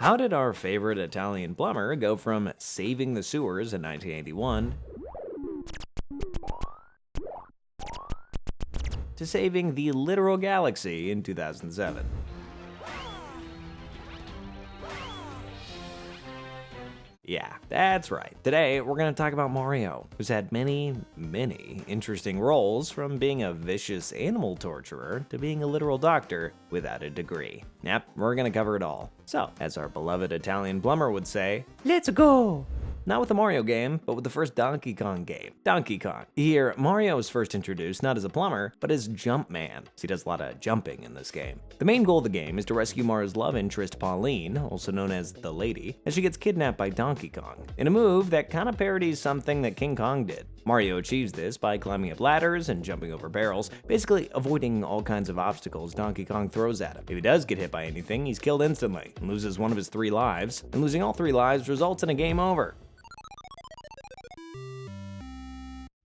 How did our favorite Italian plumber go from saving the sewers in 1981 to saving the literal galaxy in 2007? Yeah, that's right. Today, we're going to talk about Mario, who's had many interesting roles, from being a vicious animal torturer to being a literal doctor without a degree. Yep, we're going to cover it all. So, as our beloved Italian plumber would say, let's go! Not with the Mario game, but with the first Donkey Kong game, Donkey Kong. Here, Mario is first introduced not as a plumber, but as Jumpman, so he does a lot of jumping in this game. The main goal of the game is to rescue Mario's love interest Pauline, also known as the Lady, as she gets kidnapped by Donkey Kong, in a move that kind of parodies something that King Kong did. Mario achieves this by climbing up ladders and jumping over barrels, basically avoiding all kinds of obstacles Donkey Kong throws at him. If he does get hit by anything, he's killed instantly and loses one of his 3 lives, and losing all 3 lives results in a game over.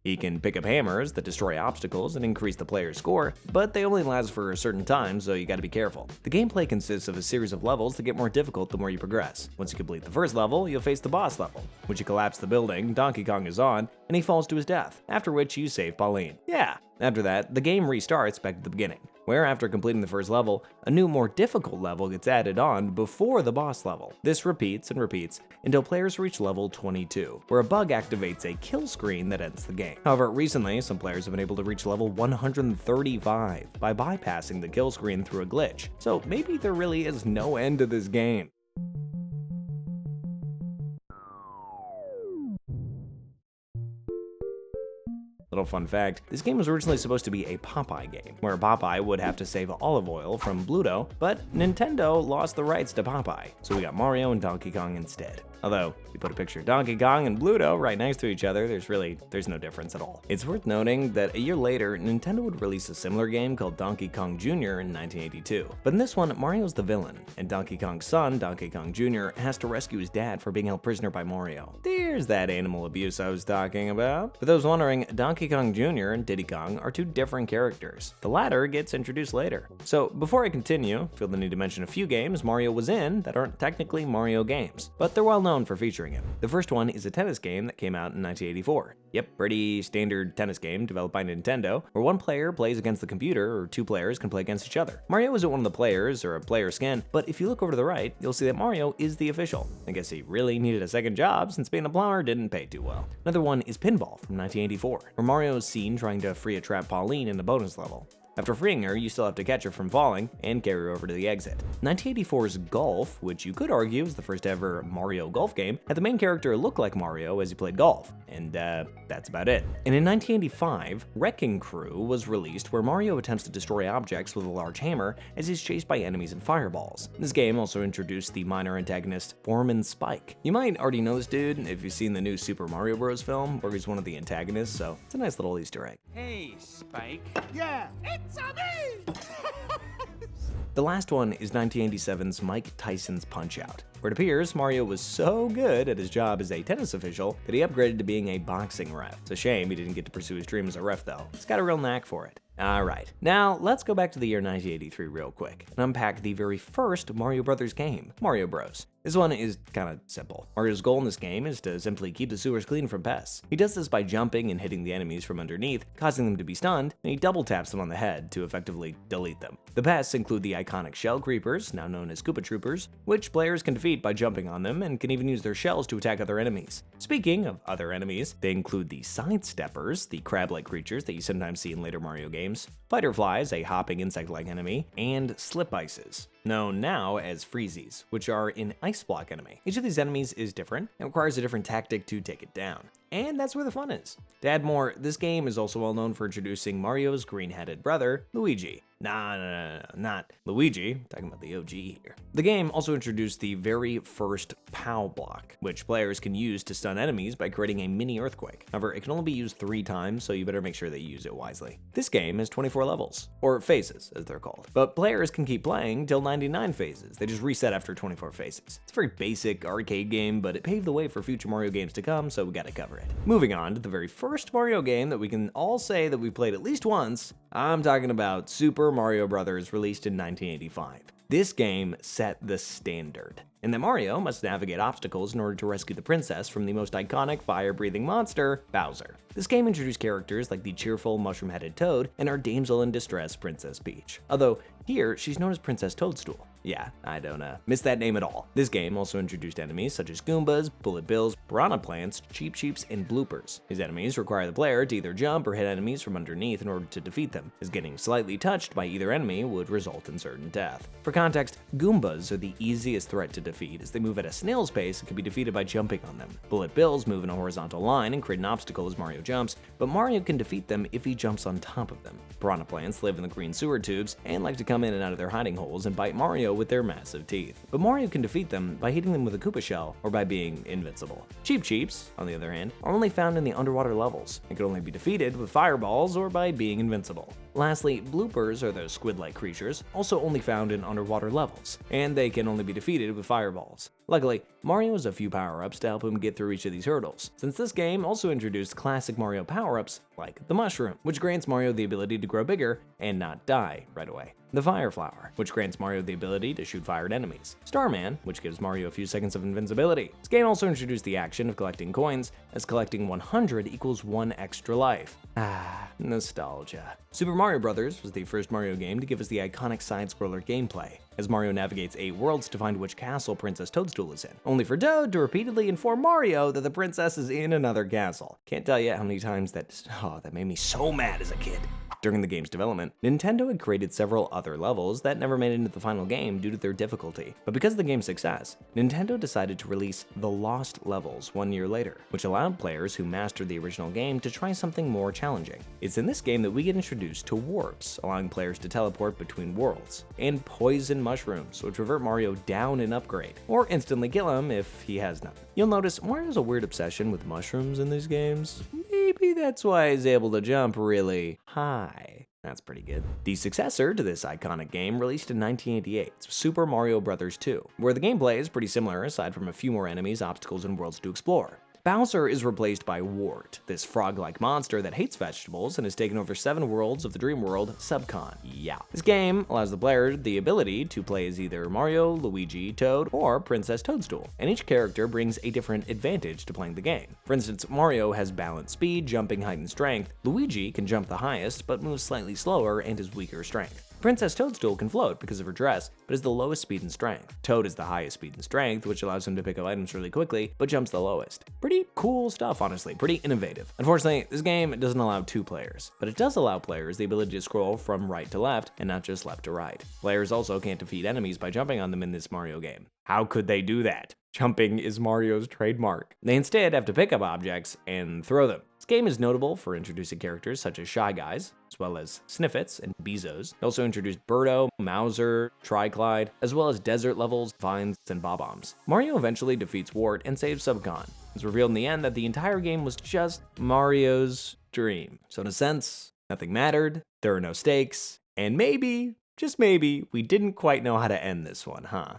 He can pick up hammers that destroy obstacles and increase the player's score, but they only last for a certain time, so you gotta be careful. The gameplay consists of a series of levels that get more difficult the more you progress. Once you complete the first level, you'll face the boss level. Once you collapse the building, Donkey Kong is on, and he falls to his death, after which you save Pauline. Yeah, after that, the game restarts back at the beginning, where after completing the first level, a new more difficult level gets added on before the boss level. This repeats and repeats until players reach level 22, where a bug activates a kill screen that ends the game. However, recently, some players have been able to reach level 135 by bypassing the kill screen through a glitch, so maybe there really is no end to this game. Little fun fact, this game was originally supposed to be a Popeye game, where Popeye would have to save olive oil from Bluto, but Nintendo lost the rights to Popeye, so we got Mario and Donkey Kong instead. Although, if you put a picture of Donkey Kong and Bluto right next to each other, there's no difference at all. It's worth noting that a year later, Nintendo would release a similar game called Donkey Kong Jr. in 1982. But in this one, Mario's the villain, and Donkey Kong's son, Donkey Kong Jr., has to rescue his dad for being held prisoner by Mario. There's that animal abuse I was talking about. For those wondering, Donkey Kong Jr. and Diddy Kong are 2 different characters. The latter gets introduced later. So, before I continue, I feel the need to mention a few games Mario was in that aren't technically Mario games, but they're well known for featuring him. The first one is a tennis game that came out in 1984. Yep, pretty standard tennis game developed by Nintendo, where one player plays against the computer, or 2 players can play against each other. Mario isn't one of the players or a player skin, but if you look over to the right, you'll see that Mario is the official. I guess he really needed a second job since being a plumber didn't pay too well. Another one is Pinball from 1984, where Mario is seen trying to free a trapped Pauline in the bonus level. After freeing her, you still have to catch her from falling and carry her over to the exit. 1984's Golf, which you could argue is the first ever Mario golf game, had the main character look like Mario as he played golf, and that's about it. And in 1985, Wrecking Crew was released, where Mario attempts to destroy objects with a large hammer as he's chased by enemies and fireballs. This game also introduced the minor antagonist Foreman Spike. You might already know this dude if you've seen the new Super Mario Bros. Film, where he's one of the antagonists, so it's a nice little Easter egg. Hey, Spike. Yeah, it's a me! The last one is 1987's Mike Tyson's Punch-Out!, where it appears Mario was so good at his job as a tennis official that he upgraded to being a boxing ref. It's a shame he didn't get to pursue his dream as a ref though. He's got a real knack for it. Alright, now let's go back to the year 1983 real quick and unpack the very first Mario Brothers game, Mario Bros. This one is kinda simple. Mario's goal in this game is to simply keep the sewers clean from pests. He does this by jumping and hitting the enemies from underneath, causing them to be stunned, and he double taps them on the head to effectively delete them. The pests include the iconic shell creepers, now known as Koopa Troopers, which players can defeat by jumping on them and can even use their shells to attack other enemies. Speaking of other enemies, they include the sidesteppers, the crab-like creatures that you sometimes see in later Mario games, fighter flies, a hopping insect-like enemy, and slip ices, known now as freezies, which are an ice block enemy. Each of these enemies is different and requires a different tactic to take it down. And that's where the fun is. To add more, this game is also well known for introducing Mario's green-headed brother, Luigi. No, not Luigi, I'm talking about the OG here. The game also introduced the very first POW block, which players can use to stun enemies by creating a mini earthquake. However, it can only be used 3 times, so you better make sure that you use it wisely. This game has 24 levels, or phases as they're called, but players can keep playing till 99 phases. They just reset after 24 phases. It's a very basic arcade game, but it paved the way for future Mario games to come, so we gotta cover it. Moving on to the very first Mario game that we can all say that we played at least once, I'm talking about Super Mario Bros. Released in 1985. This game set the standard, and that Mario must navigate obstacles in order to rescue the princess from the most iconic fire-breathing monster, Bowser. This game introduced characters like the cheerful mushroom-headed Toad and our damsel in distress, Princess Peach. Although, here, she's known as Princess Toadstool. Yeah, I don't miss that name at all. This game also introduced enemies such as Goombas, Bullet Bills, Piranha Plants, Cheep Cheeps, and Bloopers. These enemies require the player to either jump or hit enemies from underneath in order to defeat them, as getting slightly touched by either enemy would result in certain death. For context, Goombas are the easiest threat to defeat, as they move at a snail's pace and can be defeated by jumping on them. Bullet Bills move in a horizontal line and create an obstacle as Mario jumps, but Mario can defeat them if he jumps on top of them. Piranha Plants live in the green sewer tubes and like to come in and out of their hiding holes and bite Mario with their massive teeth. But Mario can defeat them by hitting them with a Koopa shell or by being invincible. Cheep Cheeps, on the other hand, are only found in the underwater levels and can only be defeated with fireballs or by being invincible. Lastly, Bloopers are those squid-like creatures, also only found in underwater levels, and they can only be defeated with fireballs. Luckily, Mario has a few power-ups to help him get through each of these hurdles, since this game also introduced classic Mario power-ups like the Mushroom, which grants Mario the ability to grow bigger and not die right away. The Fire Flower, which grants Mario the ability to shoot fire at enemies. Starman, which gives Mario a few seconds of invincibility. This game also introduced the action of collecting coins, as collecting 100 equals 1 extra life. Ah, nostalgia. Super Mario Bros. Was the first Mario game to give us the iconic side-scroller gameplay, as Mario navigates 8 worlds to find which castle Princess Toadstool is in, only for Toad to repeatedly inform Mario that the princess is in another castle. Can't tell you how many times that made me so mad as a kid. During the game's development, Nintendo had created several other levels that never made it into the final game due to their difficulty. But because of the game's success, Nintendo decided to release the Lost Levels 1 year later, which allowed players who mastered the original game to try something more challenging. It's in this game that we get introduced to warps, allowing players to teleport between worlds, and poison mushrooms, which revert Mario down an upgrade, or instantly kill him if he has none. You'll notice Mario has a weird obsession with mushrooms in these games. Maybe that's why he's able to jump really high. That's pretty good. The successor to this iconic game released in 1988, Super Mario Bros. 2, where the gameplay is pretty similar aside from a few more enemies, obstacles, and worlds to explore. Bowser is replaced by Wart, this frog-like monster that hates vegetables and has taken over 7 worlds of the dream world, Subcon. Yeah. This game allows the player the ability to play as either Mario, Luigi, Toad, or Princess Toadstool, and each character brings a different advantage to playing the game. For instance, Mario has balanced speed, jumping, height, and strength. Luigi can jump the highest, but moves slightly slower and has weaker strength. Princess Toadstool can float because of her dress, but is the lowest speed and strength. Toad is the highest speed and strength, which allows him to pick up items really quickly, but jumps the lowest. Pretty cool stuff, honestly. Pretty innovative. Unfortunately, this game doesn't allow 2 players, but it does allow players the ability to scroll from right to left and not just left to right. Players also can't defeat enemies by jumping on them in this Mario game. How could they do that? Jumping is Mario's trademark. They instead have to pick up objects and throw them. This game is notable for introducing characters such as Shy Guys, as well as Sniffets and Bezos. It also introduced Birdo, Mauser, Triclide, as well as desert levels, vines, and Bob-Ombs. Mario eventually defeats Wart and saves Subcon. It's revealed in the end that the entire game was just Mario's dream. So in a sense, nothing mattered, there are no stakes, and maybe, just maybe, we didn't quite know how to end this one, huh?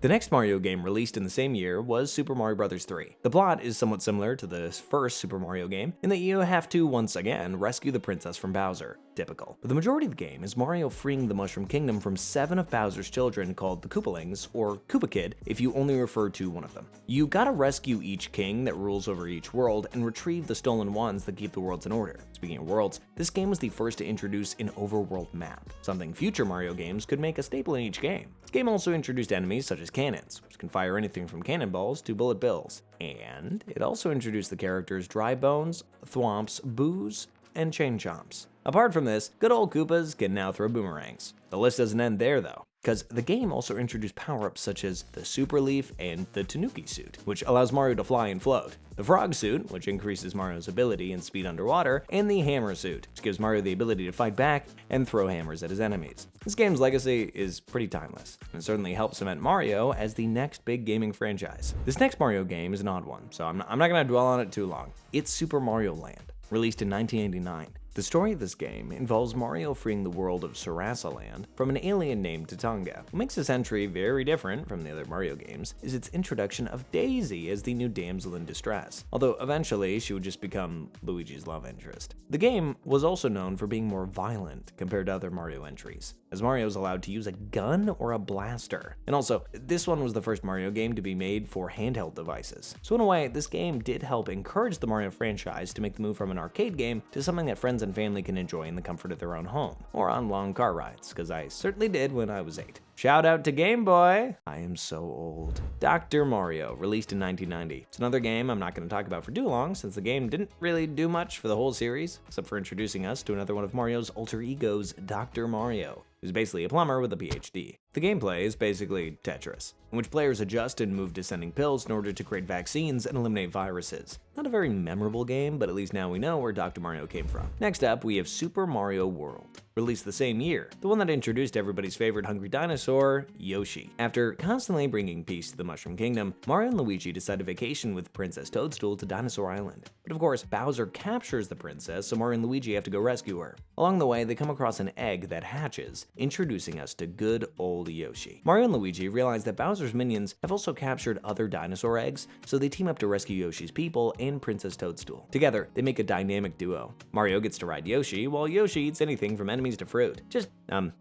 The next Mario game released in the same year was Super Mario Bros. 3. The plot is somewhat similar to the first Super Mario game in that you have to, once again, rescue the princess from Bowser. Typical. But the majority of the game is Mario freeing the Mushroom Kingdom from 7 of Bowser's children called the Koopalings, or Koopa Kid if you only refer to one of them. You gotta rescue each king that rules over each world and retrieve the stolen ones that keep the worlds in order. Speaking of worlds, this game was the first to introduce an overworld map, something future Mario games could make a staple in each game. This game also introduced enemies such as cannons, which can fire anything from cannonballs to bullet bills. And it also introduced the characters Dry Bones, Thwomps, Boos, and Chain Chomps. Apart from this, good old Koopas can now throw boomerangs. The list doesn't end there though, because the game also introduced power-ups such as the Super Leaf and the Tanuki suit, which allows Mario to fly and float, the Frog suit, which increases Mario's ability and speed underwater, and the Hammer suit, which gives Mario the ability to fight back and throw hammers at his enemies. This game's legacy is pretty timeless, and certainly helps cement Mario as the next big gaming franchise. This next Mario game is an odd one, so I'm not going to dwell on it too long. It's Super Mario Land, released in 1989. The story of this game involves Mario freeing the world of Sarasa Land from an alien named Tatanga. What makes this entry very different from the other Mario games is its introduction of Daisy as the new damsel in distress, although eventually she would just become Luigi's love interest. The game was also known for being more violent compared to other Mario entries. as Mario is allowed to use a gun or a blaster. And also, this one was the first Mario game to be made for handheld devices. So in a way, this game did help encourage the Mario franchise to make the move from an arcade game to something that friends and family can enjoy in the comfort of their own home, or on long car rides, because I certainly did when I was 8. Shout out to Game Boy! I am so old. Dr. Mario, released in 1990. It's another game I'm not going to talk about for too long, since the game didn't really do much for the whole series, except for introducing us to another one of Mario's alter egos, Dr. Mario, who's basically a plumber with a PhD. The gameplay is basically Tetris, in which players adjust and move descending pills in order to create vaccines and eliminate viruses. Not a very memorable game, but at least now we know where Dr. Mario came from. Next up, we have Super Mario World, released the same year, the one that introduced everybody's favorite hungry dinosaur, Yoshi. After constantly bringing peace to the Mushroom Kingdom, Mario and Luigi decide to vacation with Princess Toadstool to Dinosaur Island. But of course, Bowser captures the princess, so Mario and Luigi have to go rescue her. Along the way, they come across an egg that hatches, introducing us to good old Yoshi. Mario and Luigi realize that Bowser's minions have also captured other dinosaur eggs, so they team up to rescue Yoshi's people and Princess Toadstool. Together, they make a dynamic duo. Mario gets to ride Yoshi, while Yoshi eats anything from enemies to fruit. Just,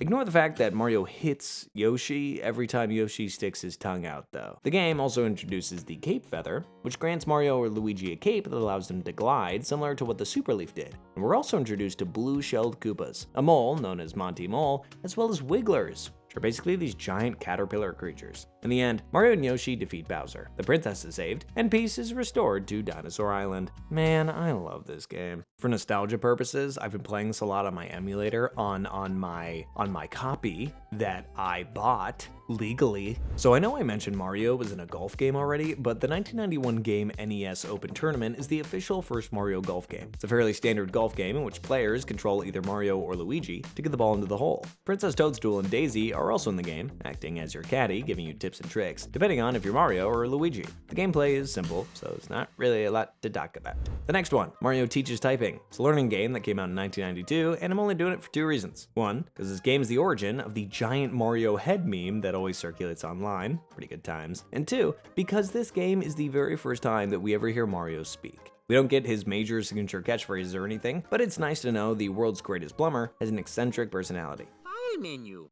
ignore the fact that Mario hits Yoshi every time Yoshi sticks his tongue out, though. The game also introduces the Cape Feather, which grants Mario or Luigi a cape that allows them to glide, similar to what the Super Leaf did. And we're also introduced to blue-shelled Koopas, a mole known as Monty Mole, as well as Wigglers, which are basically these giant caterpillar creatures. In the end, Mario and Yoshi defeat Bowser, the princess is saved, and peace is restored to Dinosaur Island. Man, I love this game. For nostalgia purposes, I've been playing this a lot on my emulator on my copy that I bought legally. So I know I mentioned Mario was in a golf game already, but the 1991 game NES Open Tournament is the official first Mario golf game. It's a fairly standard golf game in which players control either Mario or Luigi to get the ball into the hole. Princess Toadstool and Daisy are also in the game, acting as your caddy, giving you tips and tricks, depending on if you're Mario or Luigi. The gameplay is simple, so it's not really a lot to talk about. The next one, Mario Teaches Typing. It's a learning game that came out in 1992, and I'm only doing it for 2 reasons. One, because this game is the origin of the giant Mario head meme that always circulates online, pretty good times. And 2, because this game is the very first time that we ever hear Mario speak. We don't get his major signature catchphrases or anything, but it's nice to know the world's greatest plumber has an eccentric personality. File menu.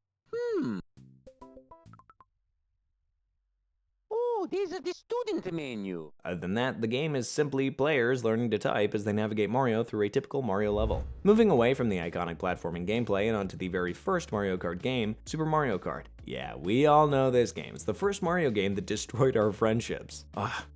Oh, these are the student menu. Other than that, the game is simply players learning to type as they navigate Mario through a typical Mario level. Moving away from the iconic platforming gameplay and onto the very first Mario Kart game, Super Mario Kart. Yeah, we all know this game. It's the first Mario game that destroyed our friendships.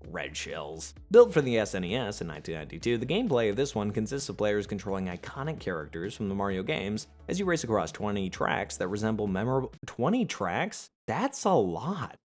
Red shells. Built for the SNES in 1992, the gameplay of this one consists of players controlling iconic characters from the Mario games as you race across 20 tracks that resemble memorable... 20 tracks? That's a lot.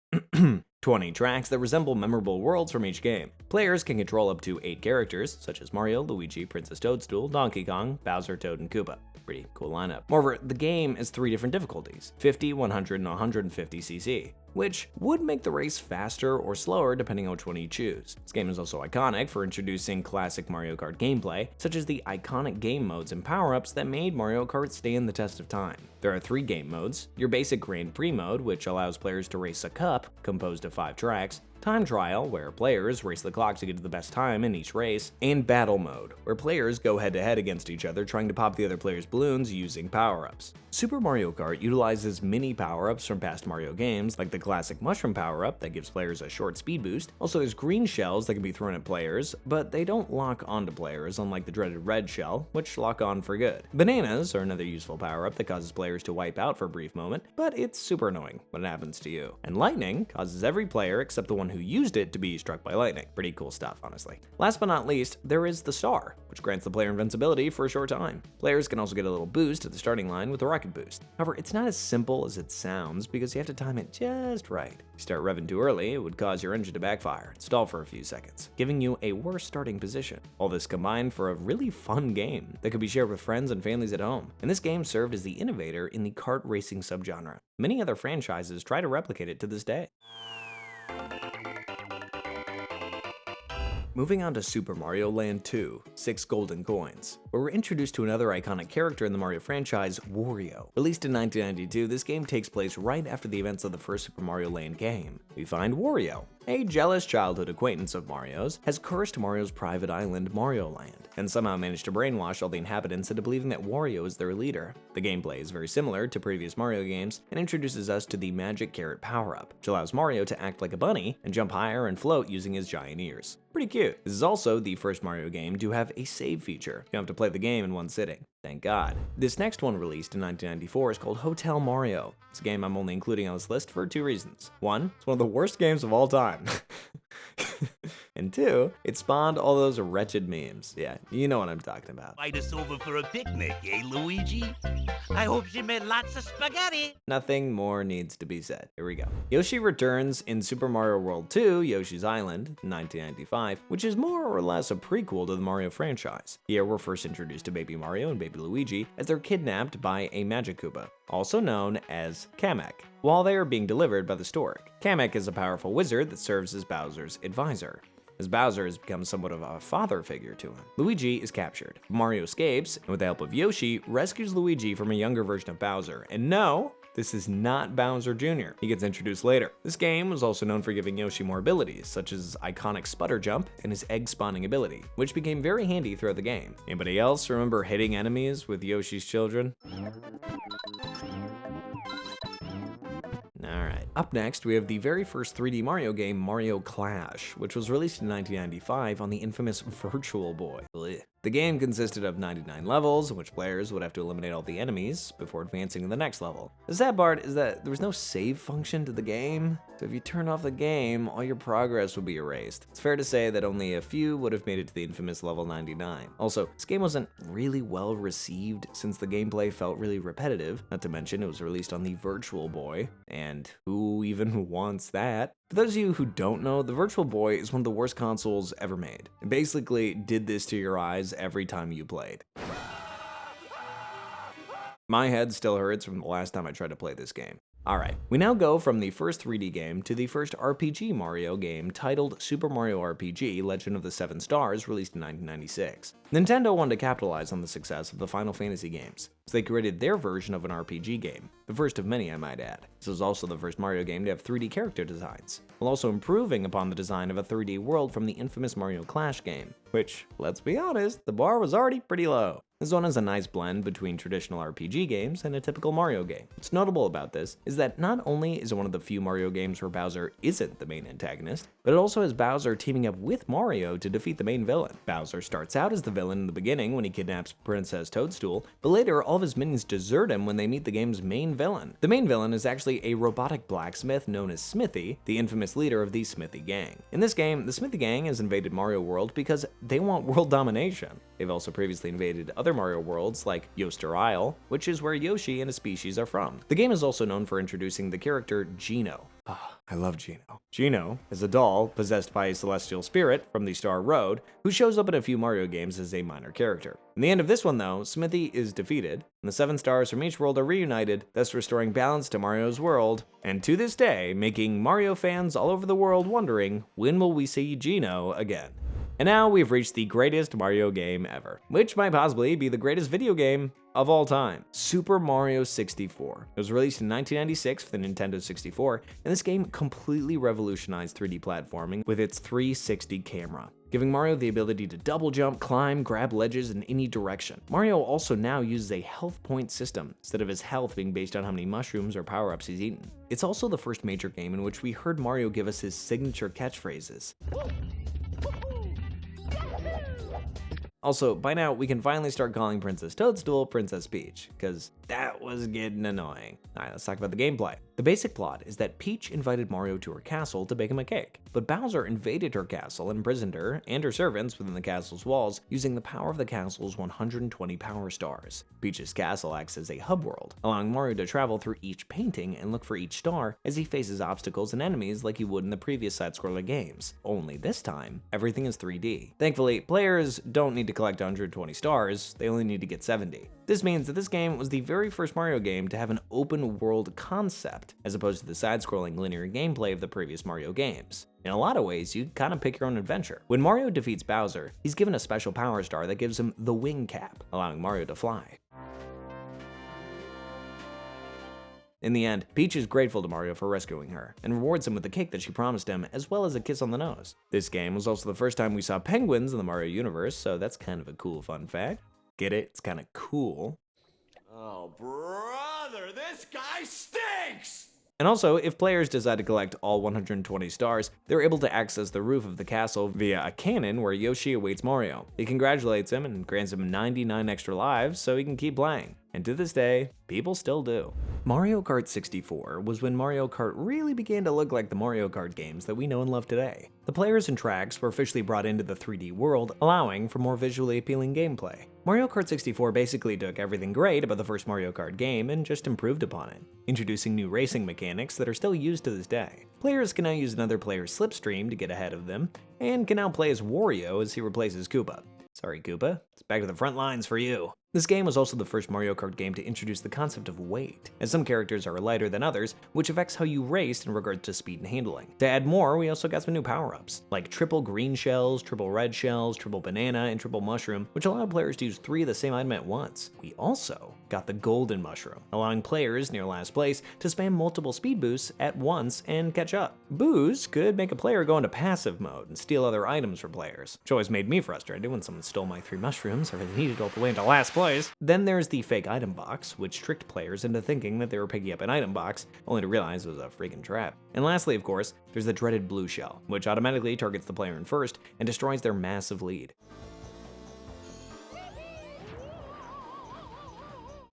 20 tracks that resemble memorable worlds from each game. Players can control up to 8 characters, such as Mario, Luigi, Princess Toadstool, Donkey Kong, Bowser, Toad, and Koopa. Pretty cool lineup. Moreover, the game has 3 different difficulties, 50, 100, and 150cc, which would make the race faster or slower depending on which one you choose. This game is also iconic for introducing classic Mario Kart gameplay, such as the iconic game modes and power-ups that made Mario Kart stand the test of time. There are 3 game modes: your basic Grand Prix mode, which allows players to race a cup composed of 5 tracks, Time Trial, where players race the clock to get to the best time in each race, and Battle Mode, where players go head-to-head against each other trying to pop the other player's balloons using power-ups. Super Mario Kart utilizes mini power-ups from past Mario games, like the classic Mushroom power-up that gives players a short speed boost. Also, there's green shells that can be thrown at players, but they don't lock onto players, unlike the dreaded red shell, which lock on for good. Bananas are another useful power-up that causes players to wipe out for a brief moment, but it's super annoying when it happens to you. And lightning causes every player except the one who used it to be struck by lightning. Pretty cool stuff, honestly. Last but not least, there is the Star, which grants the player invincibility for a short time. Players can also get a little boost at the starting line with the rocket boost. However, it's not as simple as it sounds because you have to time it just right. If you start revving too early, it would cause your engine to backfire and stall for a few seconds, giving you a worse starting position. All this combined for a really fun game that could be shared with friends and families at home. And this game served as the innovator in the kart racing subgenre. Many other franchises try to replicate it to this day. Moving on to Super Mario Land 2, 6 Golden Coins, where we're introduced to another iconic character in the Mario franchise, Wario. Released in 1992, this game takes place right after the events of the first Super Mario Land game. We find Wario, A jealous childhood acquaintance of Mario's has cursed Mario's private island, Mario Land, and somehow managed to brainwash all the inhabitants into believing that Wario is their leader. The gameplay is very similar to previous Mario games and introduces us to the magic carrot power-up, which allows Mario to act like a bunny and jump higher and float using his giant ears. Pretty cute. This is also the first Mario game to have a save feature. You don't have to play the game in one sitting. Thank God. This next one, released in 1994, is called Hotel Mario. It's a game I'm only including on this list for two reasons. One, it's one of the worst games of all time. And two, it spawned all those wretched memes. Yeah, you know what I'm talking about. Invite us over for a picnic, eh, Luigi? I hope she made lots of spaghetti. Nothing more needs to be said. Here we go. Yoshi returns in Super Mario World 2, Yoshi's Island, 1995, which is more or less a prequel to the Mario franchise. Here we're first introduced to Baby Mario and Baby Luigi as they're kidnapped by a Magic Koopa, also known as Kamek, while they are being delivered by the stork. Kamek is a powerful wizard that serves as Bowser's advisor, as Bowser has become somewhat of a father figure to him. Luigi is captured. Mario escapes, and with the help of Yoshi, rescues Luigi from a younger version of Bowser. And no, this is not Bowser Jr. He gets introduced later. This game was also known for giving Yoshi more abilities, such as his iconic sputter jump and his egg spawning ability, which became very handy throughout the game. Anybody else remember hitting enemies with Yoshi's children? Alright, up next we have the very first 3D Mario game, Mario Clash, which was released in 1995 on the infamous Virtual Boy. Blech. The game consisted of 99 levels, in which players would have to eliminate all the enemies before advancing to the next level. The sad part is that there was no save function to the game, so if you turn off the game, all your progress would be erased. It's fair to say that only a few would have made it to the infamous level 99. Also, this game wasn't really well received since the gameplay felt really repetitive, not to mention it was released on the Virtual Boy, and who even wants that? For those of you who don't know, the Virtual Boy is one of the worst consoles ever made. It basically did this to your eyes every time you played. My head still hurts from the last time I tried to play this game. Alright, we now go from the first 3D game to the first RPG Mario game titled Super Mario RPG Legend of the Seven Stars, released in 1996. Nintendo wanted to capitalize on the success of the Final Fantasy games, so they created their version of an RPG game, the first of many I might add. This was also the first Mario game to have 3D character designs, while also improving upon the design of a 3D world from the infamous Mario Clash game, which, let's be honest, the bar was already pretty low. This one is a nice blend between traditional RPG games and a typical Mario game. What's notable about this is that not only is it one of the few Mario games where Bowser isn't the main antagonist, but it also has Bowser teaming up with Mario to defeat the main villain. Bowser starts out as the villain in the beginning when he kidnaps Princess Toadstool, but later all of his minions desert him when they meet the game's main villain. The main villain is actually a robotic blacksmith known as Smithy, the infamous leader of the Smithy Gang. In this game, the Smithy Gang has invaded Mario World because they want world domination. They've also previously invaded other Mario worlds like Yoster Isle, which is where Yoshi and his species are from. The game is also known for introducing the character Geno. I love Geno. Geno is a doll possessed by a celestial spirit from the Star Road who shows up in a few Mario games as a minor character. In the end of this one though, Smithy is defeated, and the 7 stars from each world are reunited, thus restoring balance to Mario's world, and to this day, making Mario fans all over the world wondering, when will we see Geno again? And now we've reached the greatest Mario game ever, which might possibly be the greatest video game of all time, Super Mario 64. It was released in 1996 for the Nintendo 64, and this game completely revolutionized 3D platforming with its 360 camera, giving Mario the ability to double jump, climb, grab ledges in any direction. Mario also now uses a health point system, instead of his health being based on how many mushrooms or power-ups he's eaten. It's also the first major game in which we heard Mario give us his signature catchphrases. Also, by now, we can finally start calling Princess Toadstool Princess Peach, because that was getting annoying. Alright, let's talk about the gameplay. The basic plot is that Peach invited Mario to her castle to bake him a cake, but Bowser invaded her castle and imprisoned her and her servants within the castle's walls using the power of the castle's 120 power stars. Peach's castle acts as a hub world, allowing Mario to travel through each painting and look for each star as he faces obstacles and enemies like he would in the previous side-scroller games. Only this time, everything is 3D. Thankfully, players don't need to collect 120 stars, they only need to get 70. This means that this game was the very first Mario game to have an open world concept, as opposed to the side-scrolling linear gameplay of the previous Mario games. In a lot of ways, you kind of pick your own adventure. When Mario defeats Bowser, he's given a special power star that gives him the wing cap, allowing Mario to fly. In the end, Peach is grateful to Mario for rescuing her, and rewards him with the cake that she promised him, as well as a kiss on the nose. This game was also the first time we saw penguins in the Mario universe, so that's kind of a cool fun fact. Get it? It's kind of cool. Oh, brother, this guy stinks! And also, if players decide to collect all 120 stars, they're able to access the roof of the castle via a cannon where Yoshi awaits Mario. He congratulates him and grants him 99 extra lives so he can keep playing. And to this day, people still do. Mario Kart 64 was when Mario Kart really began to look like the Mario Kart games that we know and love today. The players and tracks were officially brought into the 3D world, allowing for more visually appealing gameplay. Mario Kart 64 basically took everything great about the first Mario Kart game and just improved upon it, introducing new racing mechanics that are still used to this day. Players can now use another player's slipstream to get ahead of them, and can now play as Wario as he replaces Koopa. Sorry, Koopa, it's back to the front lines for you. This game was also the first Mario Kart game to introduce the concept of weight, as some characters are lighter than others, which affects how you race in regards to speed and handling. To add more, we also got some new power-ups, like triple green shells, triple red shells, triple banana, and triple mushroom, which allowed players to use 3 of the same item at once. We also got the golden mushroom, allowing players near last place to spam multiple speed boosts at once and catch up. Boosts could make a player go into passive mode and steal other items from players, which always made me frustrated when someone stole my 3 mushrooms I really needed all the way into last place. Then there's the fake item box, which tricked players into thinking that they were picking up an item box, only to realize it was a freaking trap. And lastly, of course, there's the dreaded blue shell, which automatically targets the player in first and destroys their massive lead.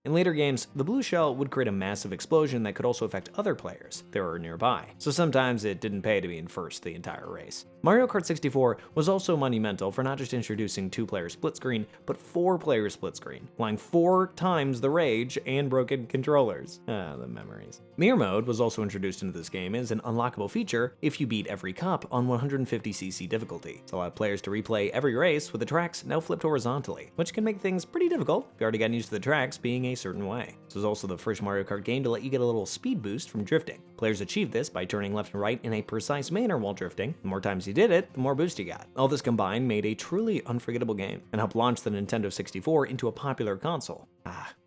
In later games, the blue shell would create a massive explosion that could also affect other players that were nearby, so sometimes it didn't pay to be in first the entire race. Mario Kart 64 was also monumental for not just introducing 2-player split screen, but 4-player split screen, allowing 4 times the rage and broken controllers. The memories. Mirror mode was also introduced into this game as an unlockable feature if you beat every cup on 150cc difficulty. It allowed players to replay every race with the tracks now flipped horizontally, which can make things pretty difficult if you already gotten used to the tracks being a certain way. This was also the first Mario Kart game to let you get a little speed boost from drifting. Players achieved this by turning left and right in a precise manner while drifting. The more times you did it, the more boost you got. All this combined made a truly unforgettable game and helped launch the Nintendo 64 into a popular console.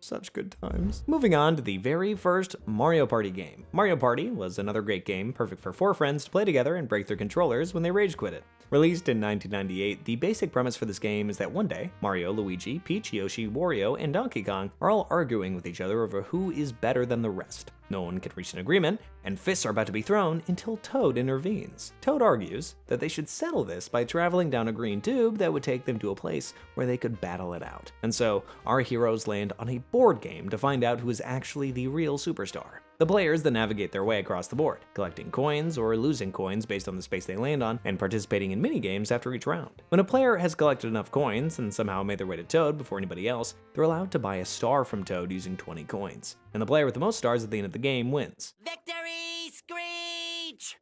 Such good times. Moving on to the very first Mario Party game. Mario Party was another great game, perfect for 4 friends to play together and break their controllers when they rage quit it. Released in 1998, the basic premise for this game is that one day, Mario, Luigi, Peach, Yoshi, Wario, and Donkey Kong are all arguing with each other over who is better than the rest. No one can reach an agreement, and fists are about to be thrown until Toad intervenes. Toad argues that they should settle this by traveling down a green tube that would take them to a place where they could battle it out. And so, our heroes land on a board game to find out who is actually the real superstar. The players then navigate their way across the board, collecting coins or losing coins based on the space they land on, and participating in minigames after each round. When a player has collected enough coins and somehow made their way to Toad before anybody else, they're allowed to buy a star from Toad using 20 coins. And the player with the most stars at the end of the game wins. Victory screech!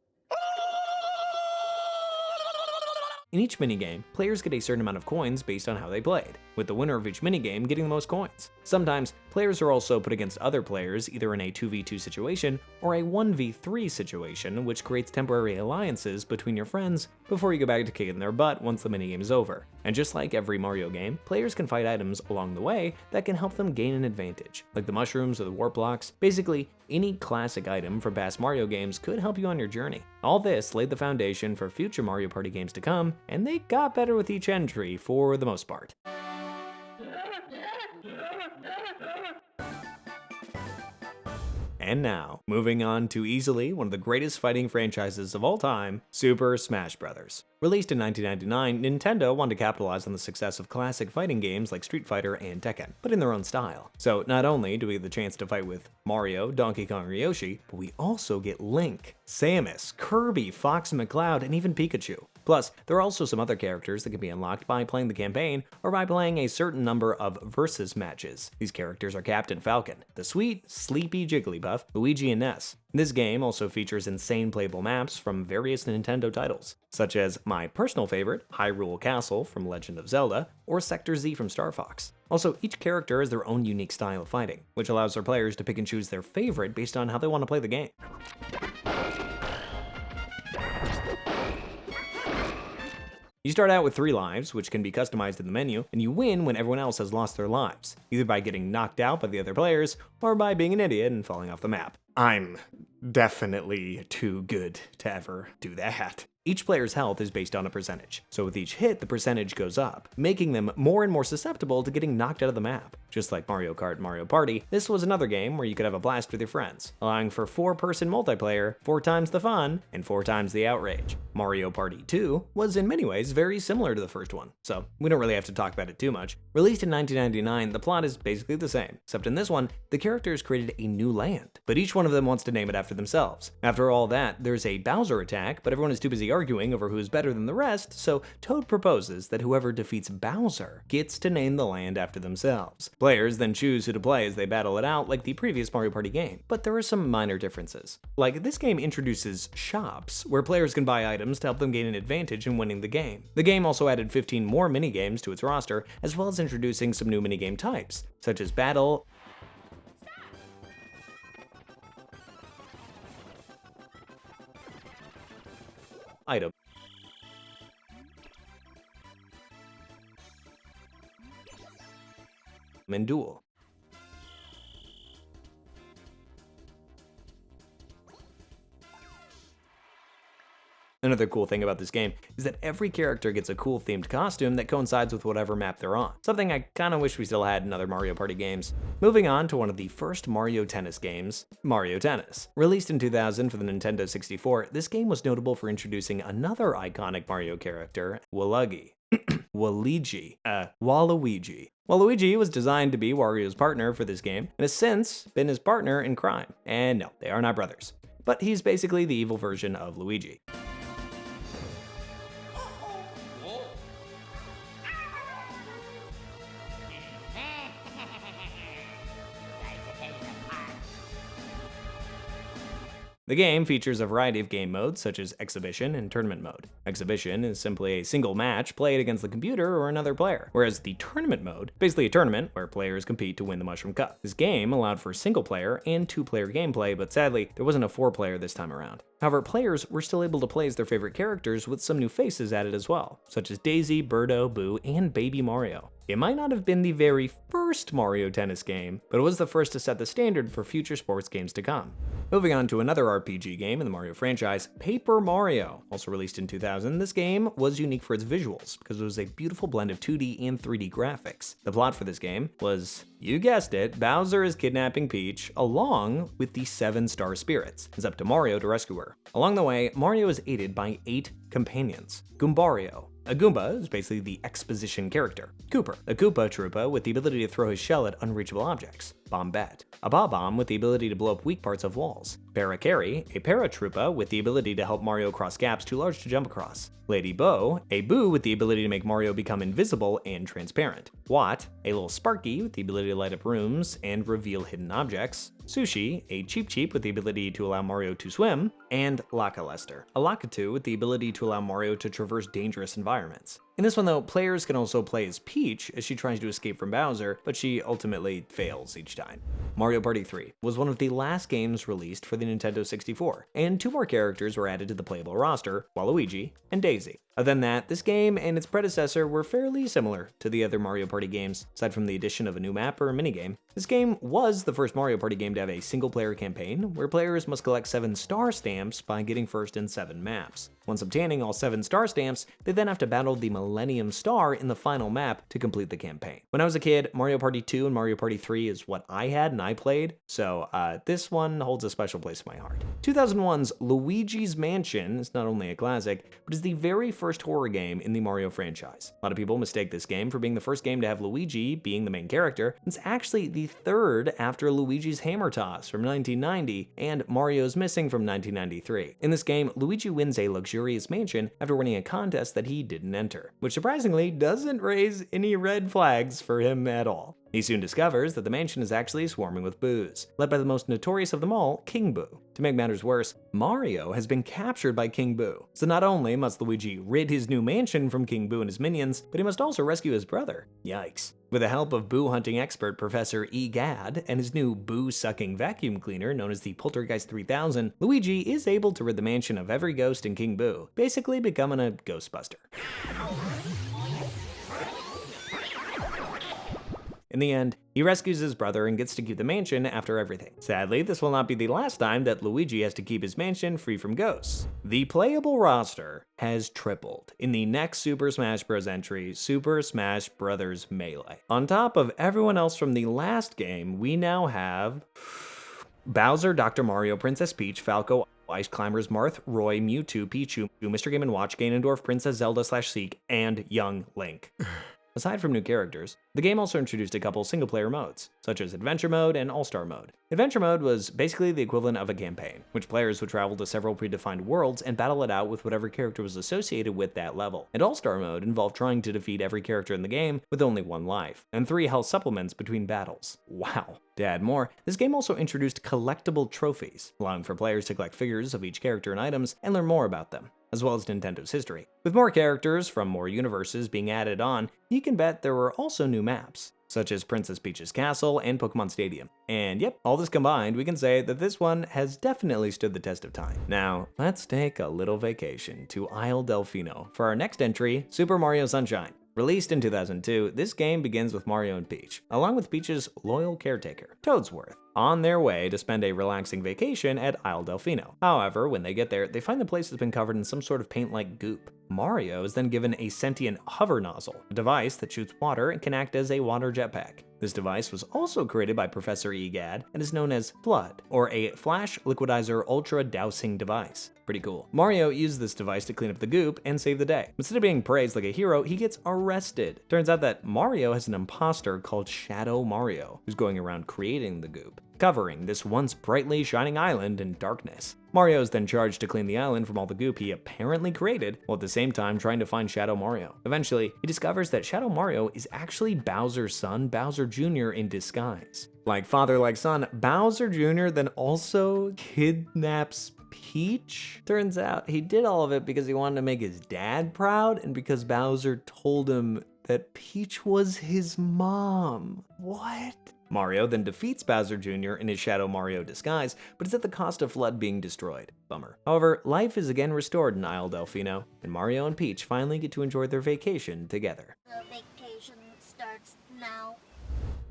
In each minigame, players get a certain amount of coins based on how they played, with the winner of each minigame getting the most coins. Sometimes, players are also put against other players either in a 2v2 situation or a 1v3 situation, which creates temporary alliances between your friends before you go back to kicking their butt once the minigame is over. And just like every Mario game, players can fight items along the way that can help them gain an advantage, like the mushrooms or the warp blocks. Basically, any classic item from past Mario games could help you on your journey. All this laid the foundation for future Mario Party games to come, and they got better with each entry for the most part. And now, moving on to easily one of the greatest fighting franchises of all time, Super Smash Bros. Released in 1999, Nintendo wanted to capitalize on the success of classic fighting games like Street Fighter and Tekken, but in their own style. So not only do we get the chance to fight with Mario, Donkey Kong, or Yoshi, but we also get Link, Samus, Kirby, Fox and McCloud, and even Pikachu. Plus, there are also some other characters that can be unlocked by playing the campaign or by playing a certain number of versus matches. These characters are Captain Falcon, the sweet, sleepy Jigglypuff, Luigi, and Ness. This game also features insane playable maps from various Nintendo titles, such as my personal favorite, Hyrule Castle from Legend of Zelda, or Sector Z from Star Fox. Also, each character has their own unique style of fighting, which allows their players to pick and choose their favorite based on how they want to play the game. You start out with 3 lives, which can be customized in the menu, and you win when everyone else has lost their lives, either by getting knocked out by the other players, or by being an idiot and falling off the map. I'm definitely too good to ever do that. Each player's health is based on a percentage, so with each hit the percentage goes up, making them more and more susceptible to getting knocked out of the map. Just like Mario Kart and Mario Party, this was another game where you could have a blast with your friends, allowing for 4-person multiplayer, 4 times the fun, and 4 times the outrage. Mario Party 2 was in many ways very similar to the first one, so we don't really have to talk about it too much. Released in 1999, the plot is basically the same, except in this one, the characters created a new land, but each one of them wants to name it after themselves. After all that, there's a Bowser attack, but everyone is too busy arguing over who's better than the rest, so Toad proposes that whoever defeats Bowser gets to name the land after themselves. Players then choose who to play as they battle it out like the previous Mario Party game, but there are some minor differences. Like, this game introduces shops, where players can buy items to help them gain an advantage in winning the game. The game also added 15 more minigames to its roster, as well as introducing some new minigame types, such as Battle, Item, and Duel. Another cool thing about this game is that every character gets a cool themed costume that coincides with whatever map they're on, something I kinda wish we still had in other Mario Party games. Moving on to one of the first Mario Tennis games, Mario Tennis. Released in 2000 for the Nintendo 64, this game was notable for introducing another iconic Mario character, Waluigi. Waluigi. Waluigi was designed to be Wario's partner for this game, and has since been his partner in crime. And no, they are not brothers. But he's basically the evil version of Luigi. The game features a variety of game modes, such as Exhibition and Tournament mode. Exhibition is simply a single match played against the computer or another player, whereas the Tournament mode, basically a tournament where players compete to win the Mushroom Cup. This game allowed for single player and 2-player gameplay, but sadly, there wasn't a 4-player this time around. However, players were still able to play as their favorite characters with some new faces added as well, such as Daisy, Birdo, Boo, and Baby Mario. It might not have been the very first Mario Tennis game, but it was the first to set the standard for future sports games to come. Moving on to another RPG game in the Mario franchise, Paper Mario. Also released in 2000, this game was unique for its visuals, because it was a beautiful blend of 2D and 3D graphics. The plot for this game was, you guessed it, Bowser is kidnapping Peach, along with the 7 star spirits. It's up to Mario to rescue her. Along the way, Mario is aided by 8 companions. Goombario. A Goomba is basically the exposition character. Kooper, a Koopa Troopa with the ability to throw his shell at unreachable objects. Bombette, a Bob-Bomb with the ability to blow up weak parts of walls. Parakarry, a Paratroopa with the ability to help Mario cross gaps too large to jump across. Lady Bo, a Boo with the ability to make Mario become invisible and transparent. Watt, a little Sparky with the ability to light up rooms and reveal hidden objects. Sushi, a Cheep Cheep with the ability to allow Mario to swim. And Lakalester, a Lakitu with the ability to allow Mario to traverse dangerous environments. In this one though, players can also play as Peach as she tries to escape from Bowser, but she ultimately fails each time. Mario Party 3 was one of the last games released for the Nintendo 64, and 2 more characters were added to the playable roster, Waluigi and Daisy. Other than that, this game and its predecessor were fairly similar to the other Mario Party games, aside from the addition of a new map or a minigame. This game was the first Mario Party game to have a single-player campaign, where players must collect 7 star stamps by getting first in 7 maps. Once obtaining all 7 star stamps, they then have to battle the Millennium Star in the final map to complete the campaign. When I was a kid, Mario Party 2 and Mario Party 3 is what I had and I played, so this one holds a special place in my heart. 2001's Luigi's Mansion is not only a classic, but is the very first horror game in the Mario franchise. A lot of people mistake this game for being the first game to have Luigi being the main character. It's actually the third after Luigi's Hammer Toss from 1990 and Mario's Missing from 1993. In this game, Luigi wins a luxurious mansion after winning a contest that he didn't enter, which surprisingly doesn't raise any red flags for him at all. He soon discovers that the mansion is actually swarming with Boos, led by the most notorious of them all, King Boo. To make matters worse, Mario has been captured by King Boo, so not only must Luigi rid his new mansion from King Boo and his minions, but he must also rescue his brother. Yikes. With the help of Boo hunting expert Professor Egad and his new Boo-sucking vacuum cleaner known as the Poltergeist 3000, Luigi is able to rid the mansion of every ghost in King Boo, basically becoming a Ghostbuster. In the end, he rescues his brother and gets to keep the mansion after everything. Sadly, this will not be the last time that Luigi has to keep his mansion free from ghosts. The playable roster has tripled in the next Super Smash Bros. Entry, Super Smash Bros. Melee. On top of everyone else from the last game, we now have Bowser, Dr. Mario, Princess Peach, Falco, Ice Climbers, Marth, Roy, Mewtwo, Pichu, Mr. Game & Watch, Ganondorf, Princess Zelda /Seek, and Young Link. Aside from new characters, the game also introduced a couple single-player modes, such as Adventure Mode and All-Star Mode. Adventure Mode was basically the equivalent of a campaign, which players would travel to several predefined worlds and battle it out with whatever character was associated with that level. And All-Star Mode involved trying to defeat every character in the game with only 1 life, and 3 health supplements between battles. Wow. To add more, this game also introduced collectible trophies, allowing for players to collect figures of each character and items and learn more about them, as well as Nintendo's history. With more characters from more universes being added on, you can bet there were also new maps, such as Princess Peach's Castle and Pokemon Stadium. And yep, all this combined, we can say that this one has definitely stood the test of time. Now, let's take a little vacation to Isle Delfino for our next entry, Super Mario Sunshine. Released in 2002, this game begins with Mario and Peach, along with Peach's loyal caretaker, Toadsworth, on their way to spend a relaxing vacation at Isle Delfino. However, when they get there, they find the place has been covered in some sort of paint-like goop. Mario is then given a sentient hover nozzle, a device that shoots water and can act as a water jetpack. This device was also created by Professor Egad and is known as FLUDD, or a Flash Liquidizer Ultra Dousing Device. Pretty cool. Mario used this device to clean up the goop and save the day. Instead of being praised like a hero, he gets arrested. Turns out that Mario has an imposter called Shadow Mario, who's going around creating the goop, covering this once brightly shining island in darkness. Mario is then charged to clean the island from all the goop he apparently created, while at the same time trying to find Shadow Mario. Eventually, he discovers that Shadow Mario is actually Bowser's son, Bowser Jr. in disguise. Like father, like son, Bowser Jr. then also kidnaps Peach? Turns out he did all of it because he wanted to make his dad proud and because Bowser told him that Peach was his mom. What? Mario then defeats Bowser Jr. in his Shadow Mario disguise, but it's at the cost of FLUDD being destroyed. Bummer. However, life is again restored in Isle Delfino, and Mario and Peach finally get to enjoy their vacation together. The vacation starts now.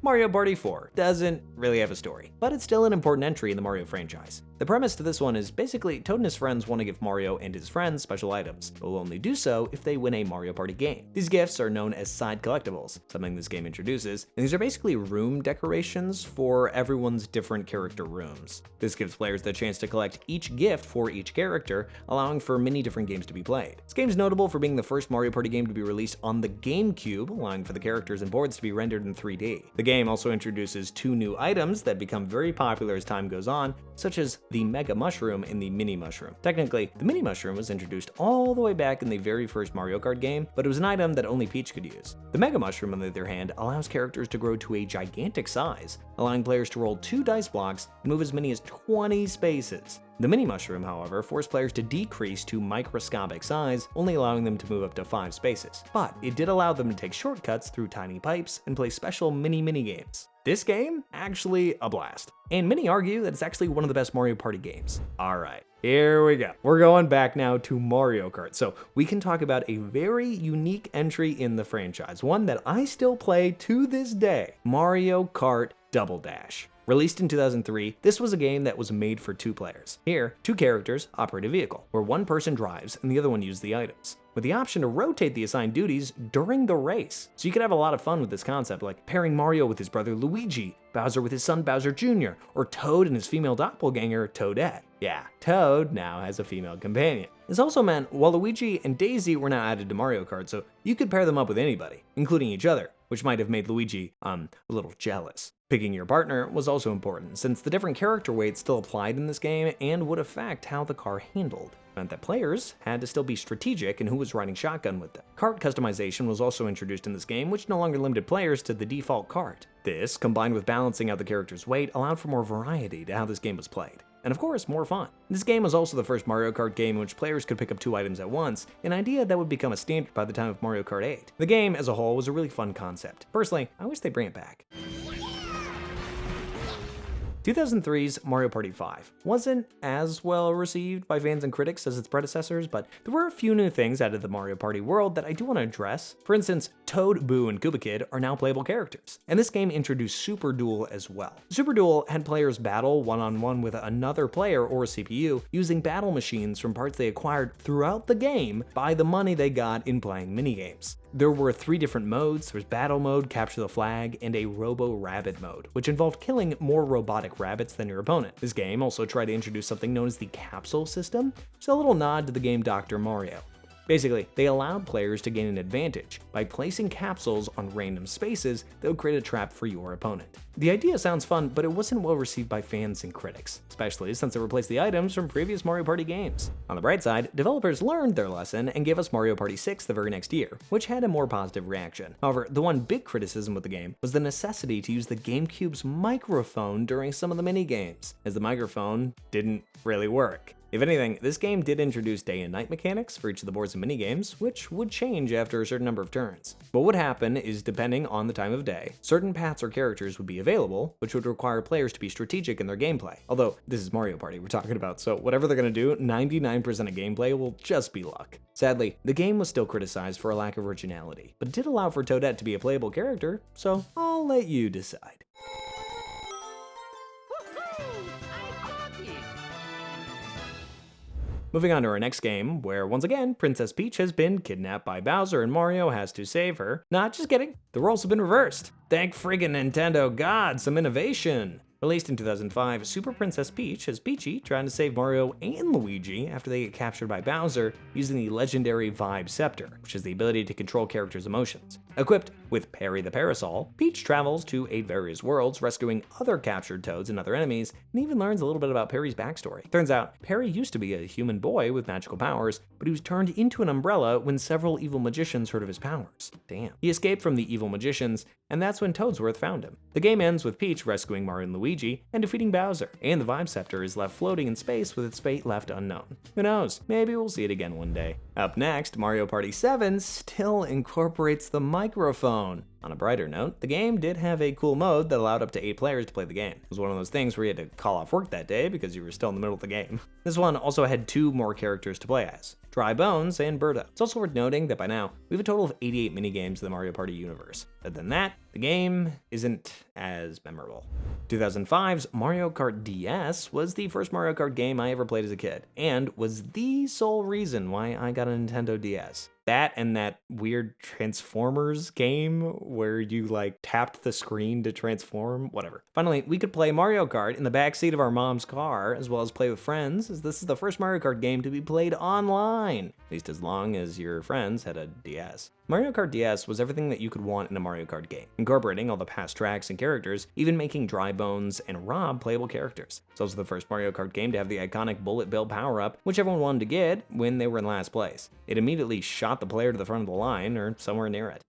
Mario Party 4 doesn't really have a story, but it's still an important entry in the Mario franchise. The premise to this one is basically Toad and his friends want to give Mario and his friends special items, but will only do so if they win a Mario Party game. These gifts are known as side collectibles, something this game introduces, and these are basically room decorations for everyone's different character rooms. This gives players the chance to collect each gift for each character, allowing for many different games to be played. This game is notable for being the first Mario Party game to be released on the GameCube, allowing for the characters and boards to be rendered in 3D. The game also introduces 2 new items that become very popular as time goes on, such as the Mega Mushroom and the Mini Mushroom. Technically, the Mini Mushroom was introduced all the way back in the very first Mario Kart game, but it was an item that only Peach could use. The Mega Mushroom, on the other hand, allows characters to grow to a gigantic size, allowing players to roll 2 dice blocks and move as many as 20 spaces. The Mini Mushroom, however, forced players to decrease to microscopic size, only allowing them to move up to 5 spaces. But it did allow them to take shortcuts through tiny pipes and play special mini-games. This game, actually a blast. And many argue that it's actually one of the best Mario Party games. Alright, here we go. We're going back now to Mario Kart, so we can talk about a very unique entry in the franchise, one that I still play to this day, Mario Kart Double Dash. Released in 2003, this was a game that was made for 2 players. Here, 2 characters operate a vehicle, where one person drives and the other one uses the items, with the option to rotate the assigned duties during the race. So you could have a lot of fun with this concept, like pairing Mario with his brother Luigi, Bowser with his son Bowser Jr., or Toad and his female doppelganger Toadette. Yeah, Toad now has a female companion. This also meant Waluigi and Daisy were now added to Mario Kart, so you could pair them up with anybody, including each other, which might have made Luigi, a little jealous. Picking your partner was also important, since the different character weights still applied in this game and would affect how the car handled. It meant that players had to still be strategic in who was riding shotgun with them. Kart customization was also introduced in this game, which no longer limited players to the default kart. This, combined with balancing out the character's weight, allowed for more variety to how this game was played. And of course, more fun. This game was also the first Mario Kart game in which players could pick up 2 items at once, an idea that would become a standard by the time of Mario Kart 8. The game, as a whole, was a really fun concept. Personally, I wish they'd bring it back. 2003's Mario Party 5 wasn't as well received by fans and critics as its predecessors, but there were a few new things added to the Mario Party world that I do want to address. For instance, Toad, Boo, and Koopa Kid are now playable characters, and this game introduced Super Duel as well. Super Duel had players battle one-on-one with another player or a CPU using battle machines from parts they acquired throughout the game by the money they got in playing minigames. There were 3 different modes. There's battle mode, capture the flag, and a robo-rabbit mode, which involved killing more robotic rabbits than your opponent. This game also tried to introduce something known as the capsule system, which is a little nod to the game Dr. Mario. Basically, they allowed players to gain an advantage by placing capsules on random spaces that would create a trap for your opponent. The idea sounds fun, but it wasn't well received by fans and critics, especially since it replaced the items from previous Mario Party games. On the bright side, developers learned their lesson and gave us Mario Party 6 the very next year, which had a more positive reaction. However, the one big criticism with the game was the necessity to use the GameCube's microphone during some of the mini-games, as the microphone didn't really work. If anything, this game did introduce day and night mechanics for each of the boards and minigames, which would change after a certain number of turns. What would happen is, depending on the time of day, certain paths or characters would be available, which would require players to be strategic in their gameplay. Although, this is Mario Party we're talking about, so whatever they're gonna do, 99% of gameplay will just be luck. Sadly, the game was still criticized for a lack of originality, but it did allow for Toadette to be a playable character, so I'll let you decide. Moving on to our next game, where once again, Princess Peach has been kidnapped by Bowser and Mario has to save her. Not just kidding, the roles have been reversed. Thank friggin' Nintendo God, some innovation. Released in 2005, Super Princess Peach has Peachy trying to save Mario and Luigi after they get captured by Bowser using the legendary Vibe Scepter, which is the ability to control characters' emotions. Equipped with Perry the Parasol, Peach travels to 8 various worlds, rescuing other captured Toads and other enemies, and even learns a little bit about Perry's backstory. Turns out, Perry used to be a human boy with magical powers, but he was turned into an umbrella when several evil magicians heard of his powers. Damn. He escaped from the evil magicians, and that's when Toadsworth found him. The game ends with Peach rescuing Mario and Luigi and defeating Bowser, and the Vibe Scepter is left floating in space with its fate left unknown. Who knows, maybe we'll see it again one day. Up next, Mario Party 7 still incorporates the microphone. On a brighter note, the game did have a cool mode that allowed up to 8 players to play the game. It was one of those things where you had to call off work that day because you were still in the middle of the game. This one also had 2 more characters to play as, Dry Bones and Birdo. It's also worth noting that by now, we have a total of 88 minigames in the Mario Party universe. Other than that, the game isn't as memorable. 2005's Mario Kart DS was the first Mario Kart game I ever played as a kid, and was the sole reason why I got a Nintendo DS. That and that weird Transformers game where you like tapped the screen to transform, whatever. Finally, we could play Mario Kart in the backseat of our mom's car, as well as play with friends, as this is the first Mario Kart game to be played online, at least as long as your friends had a DS. Mario Kart DS was everything that you could want in a Mario Kart game, incorporating all the past tracks and characters, even making Dry Bones and Rob playable characters. It's also the first Mario Kart game to have the iconic Bullet Bill power-up, which everyone wanted to get when they were in last place. It immediately shot the player to the front of the line, or somewhere near it.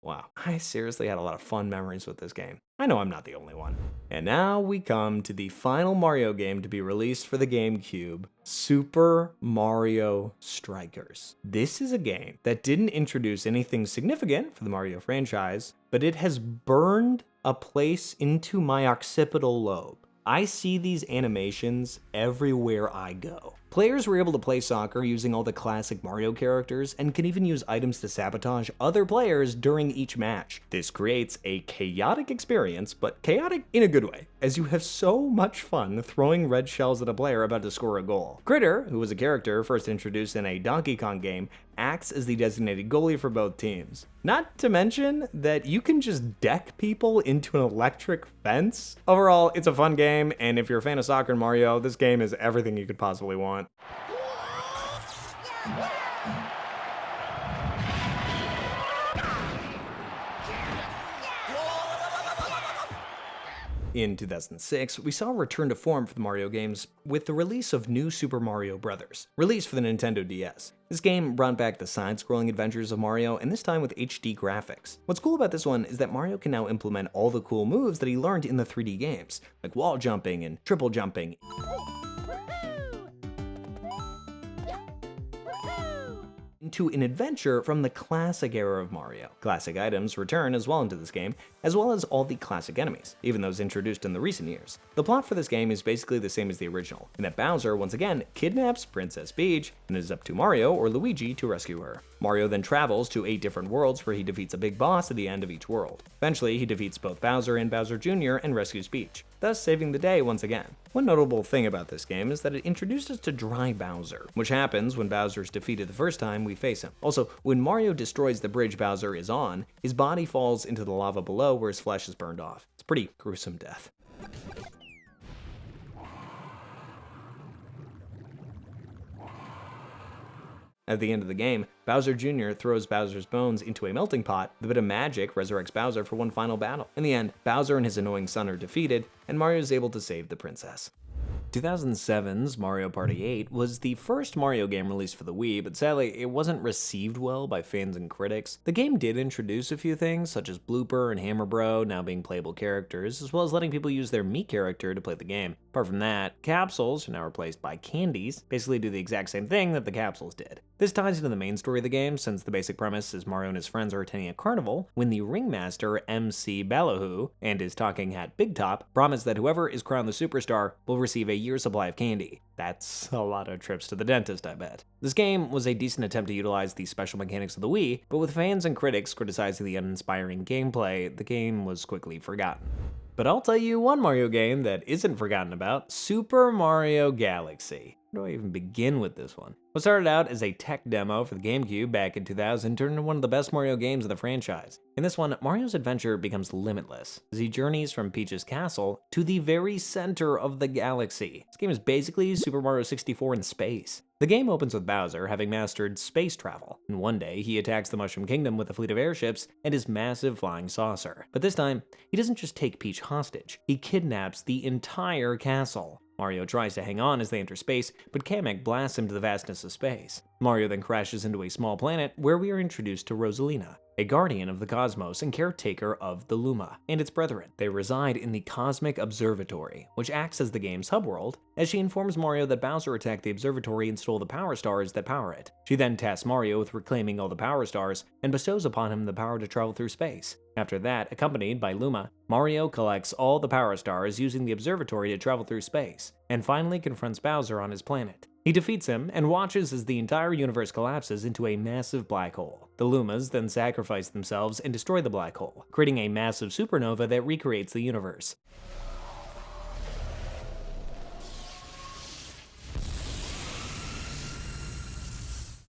Wow, I seriously had a lot of fun memories with this game. I know I'm not the only one. And now we come to the final Mario game to be released for the GameCube, Super Mario Strikers. This is a game that didn't introduce anything significant for the Mario franchise, but it has burned a place into my occipital lobe. I see these animations everywhere I go. Players were able to play soccer using all the classic Mario characters and can even use items to sabotage other players during each match. This creates a chaotic experience, but chaotic in a good way, as you have so much fun throwing red shells at a player about to score a goal. Critter, who was a character first introduced in a Donkey Kong game, acts as the designated goalie for both teams. Not to mention that you can just deck people into an electric fence. Overall, it's a fun game, and if you're a fan of soccer and Mario, this game is everything you could possibly want. In 2006, we saw a return to form for the Mario games with the release of New Super Mario Bros., released for the Nintendo DS. This game brought back the side-scrolling adventures of Mario, and this time with HD graphics. What's cool about this one is that Mario can now implement all the cool moves that he learned in the 3D games, like wall jumping and triple jumping. into an adventure from the classic era of Mario. Classic items return as well into this game, as well as all the classic enemies, even those introduced in the recent years. The plot for this game is basically the same as the original, in that Bowser once again kidnaps Princess Peach, and it is up to Mario or Luigi to rescue her. Mario then travels to 8 different worlds where he defeats a big boss at the end of each world. Eventually, he defeats both Bowser and Bowser Jr. and rescues Peach, thus saving the day once again. One notable thing about this game is that it introduced us to Dry Bowser, which happens when Bowser is defeated the first time we face him. Also, when Mario destroys the bridge Bowser is on, his body falls into the lava below where his flesh is burned off. It's a pretty gruesome death. At the end of the game, Bowser Jr. throws Bowser's bones into a melting pot. The bit of magic resurrects Bowser for one final battle. In the end, Bowser and his annoying son are defeated, and Mario is able to save the princess. 2007's Mario Party 8 was the first Mario game released for the Wii, but sadly, it wasn't received well by fans and critics. The game did introduce a few things, such as Blooper and Hammer Bro now being playable characters, as well as letting people use their Mii character to play the game. Apart from that, capsules are now replaced by candies, basically do the exact same thing that the capsules did. This ties into the main story of the game, since the basic premise is Mario and his friends are attending a carnival when the ringmaster MC Ballyhoo and his talking hat Big Top promise that whoever is crowned the superstar will receive a year's supply of candy. That's a lot of trips to the dentist, I bet. This game was a decent attempt to utilize the special mechanics of the Wii, but with fans and critics criticizing the uninspiring gameplay, the game was quickly forgotten. But I'll tell you one Mario game that isn't forgotten about: Super Mario Galaxy. Where do I even begin with this one? What started out as a tech demo for the GameCube back in 2000 turned into one of the best Mario games of the franchise. In this one, Mario's adventure becomes limitless as he journeys from Peach's castle to the very center of the galaxy. This game is basically Super Mario 64 in space. The game opens with Bowser having mastered space travel, and one day he attacks the Mushroom Kingdom with a fleet of airships and his massive flying saucer. But this time, he doesn't just take Peach hostage, he kidnaps the entire castle. Mario tries to hang on as they enter space, but Kamek blasts him to the vastness of space. Mario then crashes into a small planet where we are introduced to Rosalina, a guardian of the cosmos and caretaker of the Luma and its brethren. They reside in the Cosmic Observatory, which acts as the game's hub world, as she informs Mario that Bowser attacked the observatory and stole the power stars that power it. She then tasks Mario with reclaiming all the power stars and bestows upon him the power to travel through space. After that, accompanied by Luma, Mario collects all the power stars using the observatory to travel through space, and finally confronts Bowser on his planet. He defeats him and watches as the entire universe collapses into a massive black hole. The Lumas then sacrifice themselves and destroy the black hole, creating a massive supernova that recreates the universe.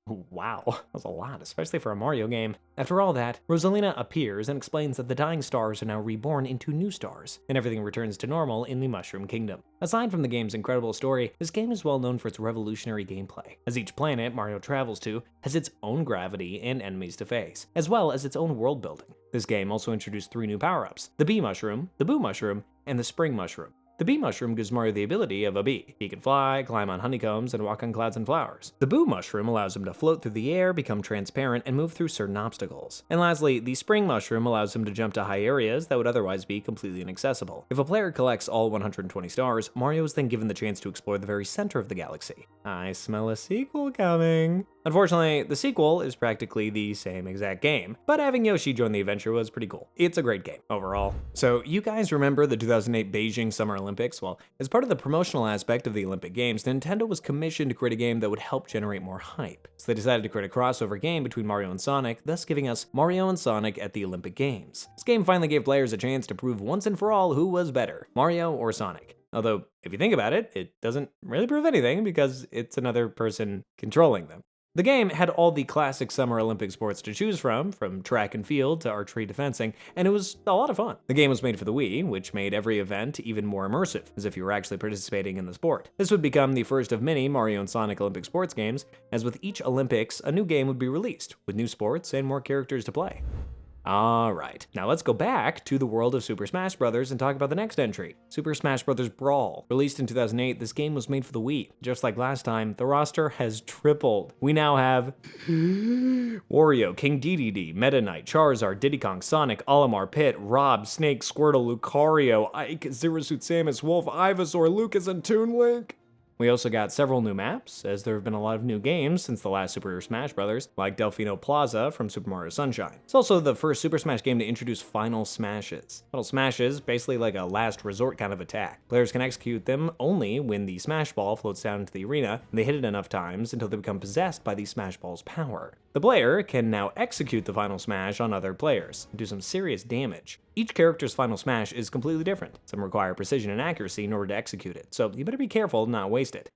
Wow, that was a lot, especially for a Mario game. After all that, Rosalina appears and explains that the dying stars are now reborn into new stars, and everything returns to normal in the Mushroom Kingdom. Aside from the game's incredible story, this game is well known for its revolutionary gameplay, as each planet Mario travels to has its own gravity and enemies to face, as well as its own world building. This game also introduced 3 new power-ups: the Bee Mushroom, the Boo Mushroom, and the Spring Mushroom. The Bee Mushroom gives Mario the ability of a bee. He can fly, climb on honeycombs, and walk on clouds and flowers. The Boo Mushroom allows him to float through the air, become transparent, and move through certain obstacles. And lastly, the Spring Mushroom allows him to jump to high areas that would otherwise be completely inaccessible. If a player collects all 120 stars, Mario is then given the chance to explore the very center of the galaxy. I smell a sequel coming. Unfortunately, the sequel is practically the same exact game, but having Yoshi join the adventure was pretty cool. It's a great game, overall. So, you guys remember the 2008 Beijing Summer Olympics? Well, as part of the promotional aspect of the Olympic Games, Nintendo was commissioned to create a game that would help generate more hype. So they decided to create a crossover game between Mario and Sonic, thus giving us Mario and Sonic at the Olympic Games. This game finally gave players a chance to prove once and for all who was better, Mario or Sonic. Although, if you think about it, it doesn't really prove anything because it's another person controlling them. The game had all the classic Summer Olympic sports to choose from track and field to archery to fencing, and it was a lot of fun. The game was made for the Wii, which made every event even more immersive, as if you were actually participating in the sport. This would become the first of many Mario and Sonic Olympic sports games, as with each Olympics, a new game would be released, with new sports and more characters to play. Alright, now let's go back to the world of Super Smash Bros. And talk about the next entry, Super Smash Bros. Brawl. Released in 2008, this game was made for the Wii. Just like last time, the roster has tripled. We now have Wario, King Dedede, Meta Knight, Charizard, Diddy Kong, Sonic, Olimar, Pit, Rob, Snake, Squirtle, Lucario, Ike, Zero Suit Samus, Wolf, Ivysaur, Lucas, and Toon Link. We also got several new maps, as there have been a lot of new games since the last Super Smash Bros., like Delfino Plaza from Super Mario Sunshine. It's also the first Super Smash game to introduce Final Smashes. Final Smashes, basically like a last resort kind of attack. Players can execute them only when the Smash Ball floats down into the arena, and they hit it enough times until they become possessed by the Smash Ball's power. The player can now execute the Final Smash on other players, and do some serious damage. Each character's Final Smash is completely different. Some require precision and accuracy in order to execute it, so you better be careful to not waste it.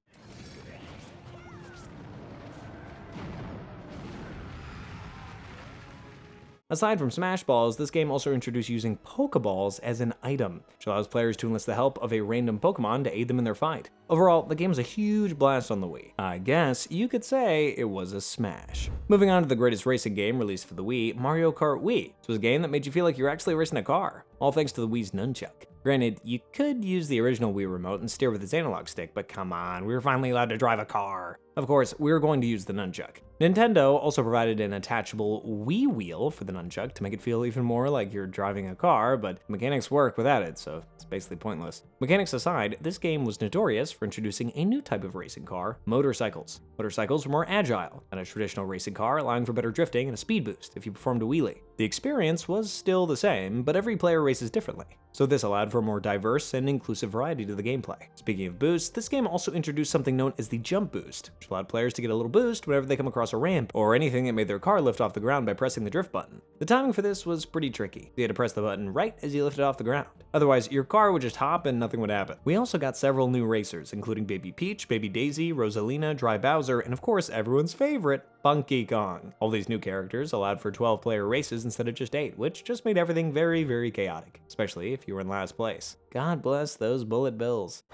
Aside from Smash Balls, this game also introduced using Pokeballs as an item, which allows players to enlist the help of a random Pokemon to aid them in their fight. Overall, the game was a huge blast on the Wii. I guess you could say it was a smash. Moving on to the greatest racing game released for the Wii, Mario Kart Wii. This was a game that made you feel like you're actually racing a car, all thanks to the Wii's nunchuck. Granted, you could use the original Wii remote and steer with its analog stick, but come on, we were finally allowed to drive a car. Of course, we were going to use the nunchuck. Nintendo also provided an attachable Wii wheel for the nunchuck to make it feel even more like you're driving a car, but mechanics work without it, so it's basically pointless. Mechanics aside, this game was notorious for introducing a new type of racing car, motorcycles. Motorcycles were more agile than a traditional racing car, allowing for better drifting and a speed boost if you performed a wheelie. The experience was still the same, but every player races differently, so this allowed for a more diverse and inclusive variety to the gameplay. Speaking of boosts, this game also introduced something known as the jump boost, which allowed players to get a little boost whenever they come across a ramp, or anything that made their car lift off the ground by pressing the drift button. The timing for this was pretty tricky. You had to press the button right as you lifted off the ground. Otherwise, your car would just hop and nothing would happen. We also got several new racers, including Baby Peach, Baby Daisy, Rosalina, Dry Bowser, and of course everyone's favorite, Funky Kong. All these new characters allowed for 12-player races instead of just 8, which just made everything very, very chaotic, especially if you were in last place. God bless those bullet bills.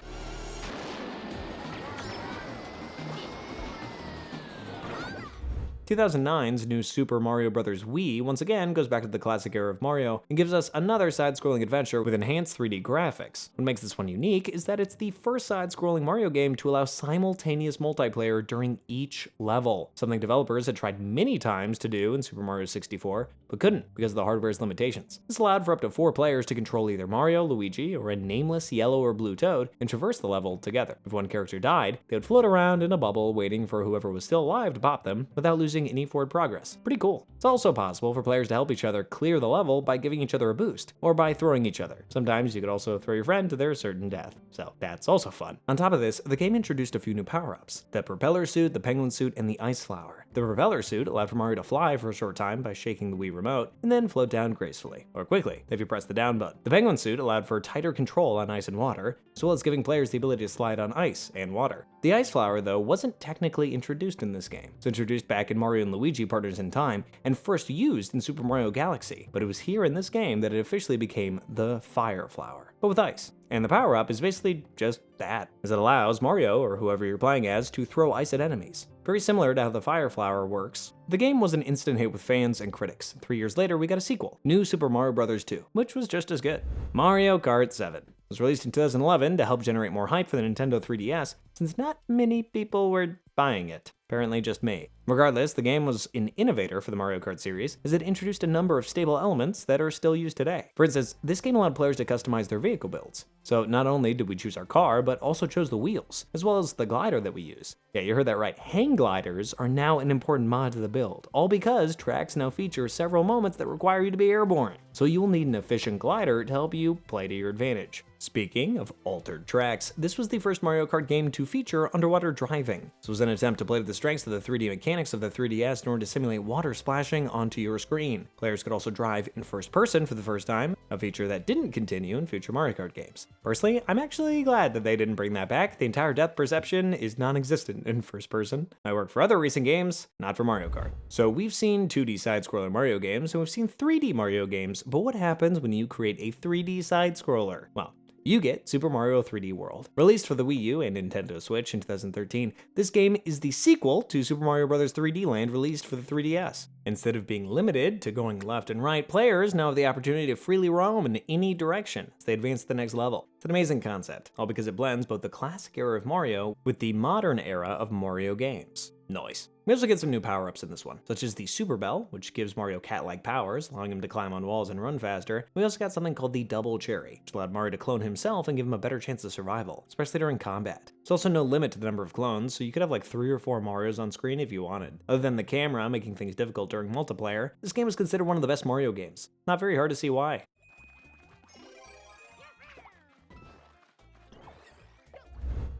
2009's new Super Mario Bros. Wii once again goes back to the classic era of Mario and gives us another side-scrolling adventure with enhanced 3D graphics. What makes this one unique is that it's the first side-scrolling Mario game to allow simultaneous multiplayer during each level, something developers had tried many times to do in Super Mario 64, but couldn't because of the hardware's limitations. This allowed for up to 4 players to control either Mario, Luigi, or a nameless yellow or blue toad and traverse the level together. If one character died, they would float around in a bubble waiting for whoever was still alive to pop them without losing any forward progress. Pretty cool. It's also possible for players to help each other clear the level by giving each other a boost, or by throwing each other. Sometimes you could also throw your friend to their certain death, so that's also fun. On top of this, the game introduced a few new power-ups: the propeller suit, the penguin suit, and the ice flower. The propeller suit allowed for Mario to fly for a short time by shaking the Wii remote, and then float down gracefully, or quickly, if you press the down button. The penguin suit allowed for tighter control on ice and water, as well as giving players the ability to slide on ice and water. The ice flower, though, wasn't technically introduced in this game. It's introduced back in Mario and Luigi Partners in Time, and first used in Super Mario Galaxy, but it was here in this game that it officially became the fire flower, but with ice. And the power-up is basically just that, as it allows Mario, or whoever you're playing as, to throw ice at enemies. Very similar to how the Fire Flower works. The game was an instant hit with fans and critics. 3 years later, we got a sequel, New Super Mario Bros. 2, which was just as good. Mario Kart 7 was released in 2011 to help generate more hype for the Nintendo 3DS, since not many people were buying it. Apparently just me. Regardless, the game was an innovator for the Mario Kart series, as it introduced a number of stable elements that are still used today. For instance, this game allowed players to customize their vehicle builds. So not only did we choose our car, but also chose the wheels, as well as the glider that we use. Yeah, you heard that right. Hang gliders are now an important mod to the build, all because tracks now feature several moments that require you to be airborne. So you will need an efficient glider to help you play to your advantage. Speaking of altered tracks, this was the first Mario Kart game to feature underwater driving. This was an attempt to play to the strengths of the 3D mechanics of the 3DS in order to simulate water splashing onto your screen. Players could also drive in first person for the first time, a feature that didn't continue in future Mario Kart games. Personally, I'm actually glad that they didn't bring that back. The entire depth perception is non-existent in first person. I work for other racing games, not for Mario Kart. So we've seen 2D side-scroller Mario games, and we've seen 3D Mario games, but what happens when you create a 3D side-scroller? Well, you get Super Mario 3D World. Released for the Wii U and Nintendo Switch in 2013, this game is the sequel to Super Mario Bros. 3D Land released for the 3DS. Instead of being limited to going left and right, players now have the opportunity to freely roam in any direction as they advance to the next level. It's an amazing concept, all because it blends both the classic era of Mario with the modern era of Mario games. Nice. We also get some new power-ups in this one, such as the Super Bell, which gives Mario cat-like powers, allowing him to climb on walls and run faster. We also got something called the Double Cherry, which allowed Mario to clone himself and give him a better chance of survival, especially during combat. There's also no limit to the number of clones, so you could have like 3 or 4 Marios on screen if you wanted. Other than the camera making things difficult during multiplayer, this game is considered one of the best Mario games. Not very hard to see why.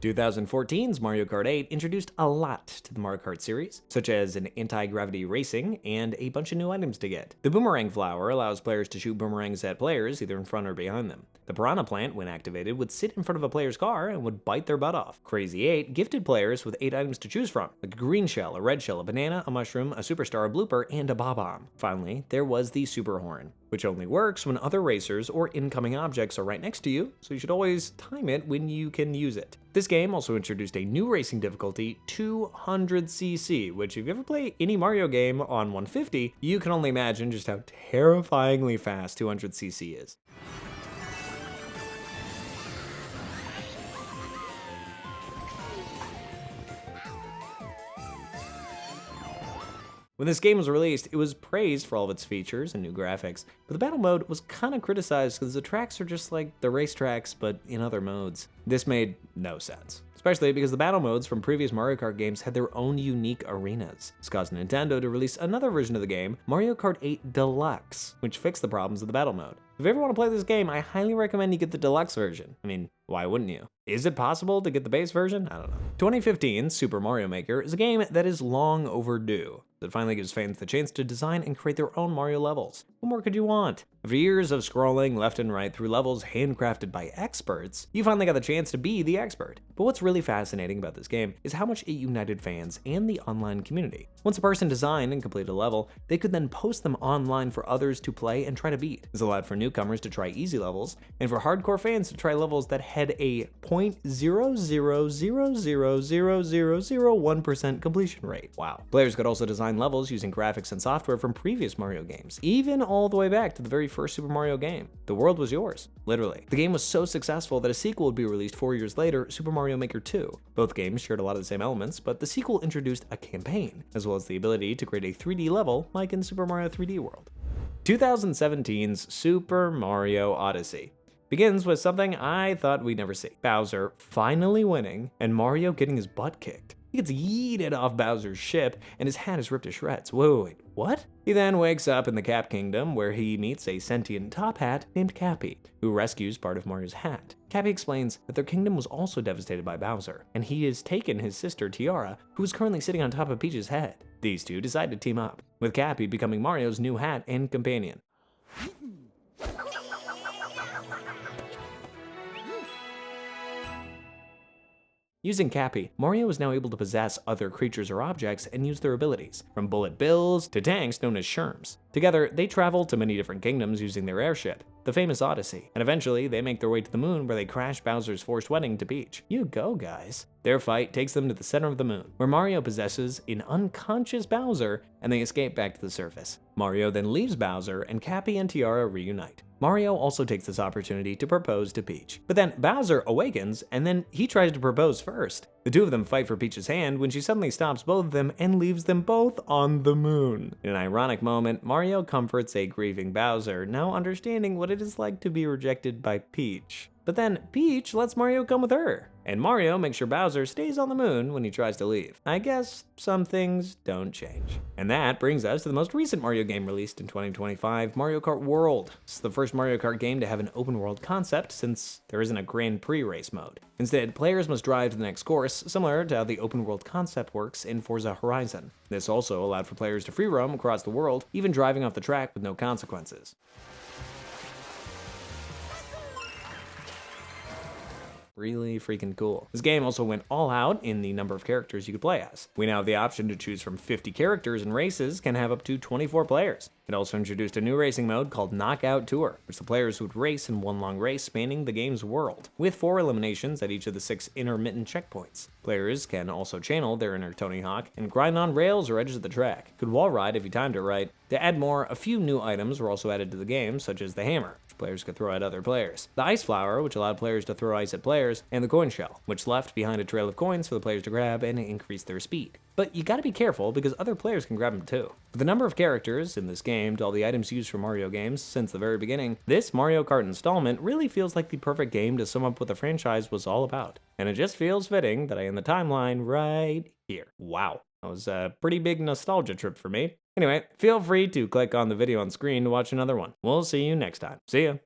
2014's Mario Kart 8 introduced a lot to the Mario Kart series, such as an anti-gravity racing and a bunch of new items to get. The Boomerang Flower allows players to shoot boomerangs at players either in front or behind them. The Piranha Plant, when activated, would sit in front of a player's car and would bite their butt off. Crazy 8 gifted players with 8 items to choose from, like a green shell, a red shell, a banana, a mushroom, a superstar, a blooper, and a bob-omb. Finally, there was the Super Horn, which only works when other racers or incoming objects are right next to you, so you should always time it when you can use it. This game also introduced a new racing difficulty, 200cc, which if you ever play any Mario game on 150, you can only imagine just how terrifyingly fast 200cc is. When this game was released, it was praised for all of its features and new graphics, but the battle mode was kind of criticized because the tracks are just like the racetracks, but in other modes. This made no sense, especially because the battle modes from previous Mario Kart games had their own unique arenas. This caused Nintendo to release another version of the game, Mario Kart 8 Deluxe, which fixed the problems of the battle mode. If you ever want to play this game, I highly recommend you get the deluxe version. I mean, why wouldn't you? Is it possible to get the base version? I don't know. 2015's Super Mario Maker is a game that is long overdue. It finally gives fans the chance to design and create their own Mario levels. What more could you want? After years of scrolling left and right through levels handcrafted by experts, you finally got the chance to be the expert. But what's really fascinating about this game is how much it united fans and the online community. Once a person designed and completed a level, they could then post them online for others to play and try to beat. This allowed for newcomers to try easy levels, and for hardcore fans to try levels that had a 0.0000001% completion rate. Wow. Players could also design levels using graphics and software from previous Mario games, even all the way back to the very first Super Mario game. The world was yours, literally. The game was so successful that a sequel would be released 4 years later, Super Mario Maker 2. Both games shared a lot of the same elements, but the sequel introduced a campaign, as well as the ability to create a 3D level like in Super Mario 3D World. 2017's Super Mario Odyssey begins with something I thought we'd never see. Bowser finally winning and Mario getting his butt kicked. He gets yeeted off Bowser's ship and his hat is ripped to shreds. Whoa, wait, what? He then wakes up in the Cap Kingdom where he meets a sentient top hat named Cappy, who rescues part of Mario's hat. Cappy explains that their kingdom was also devastated by Bowser, and he has taken his sister Tiara, who is currently sitting on top of Peach's head. These two decide to team up, with Cappy becoming Mario's new hat and companion. Using Cappy, Mario is now able to possess other creatures or objects and use their abilities, from bullet bills to tanks known as Sherms. Together, they travel to many different kingdoms using their airship, the famous Odyssey, and eventually they make their way to the moon where they crash Bowser's forced wedding to Peach. You go, guys. Their fight takes them to the center of the moon, where Mario possesses an unconscious Bowser and they escape back to the surface. Mario then leaves Bowser and Cappy and Tiara reunite. Mario also takes this opportunity to propose to Peach. But then Bowser awakens, and then he tries to propose first. The two of them fight for Peach's hand when she suddenly stops both of them and leaves them both on the moon. In an ironic moment, Mario comforts a grieving Bowser, now understanding what it is like to be rejected by Peach. But then Peach lets Mario come with her, and Mario makes sure Bowser stays on the moon when he tries to leave. I guess some things don't change. And that brings us to the most recent Mario game released in 2025, Mario Kart World. This is the first Mario Kart game to have an open world concept since there isn't a Grand Prix race mode. Instead, players must drive to the next course, similar to how the open world concept works in Forza Horizon. This also allowed for players to free roam across the world, even driving off the track with no consequences. really freaking cool. This game also went all out in the number of characters you could play as. We now have the option to choose from 50 characters, and races can have up to 24 players. It also introduced a new racing mode called Knockout Tour, which the players would race in one long race spanning the game's world, with 4 eliminations at each of the 6 intermittent checkpoints. Players can also channel their inner Tony Hawk and grind on rails or edges of the track. Could wall ride if you timed it right. To add more, a few new items were also added to the game, such as the hammer, which players could throw at other players, the ice flower, which allowed players to throw ice at players, and the coin shell, which left behind a trail of coins for the players to grab and increase their speed. But you gotta be careful because other players can grab them too. With the number of characters in this game to all the items used for Mario games since the very beginning, this Mario Kart installment really feels like the perfect game to sum up what the franchise was all about. And it just feels fitting that I end the timeline right here. Wow, that was a pretty big nostalgia trip for me. Anyway, feel free to click on the video on screen to watch another one. We'll see you next time. See ya.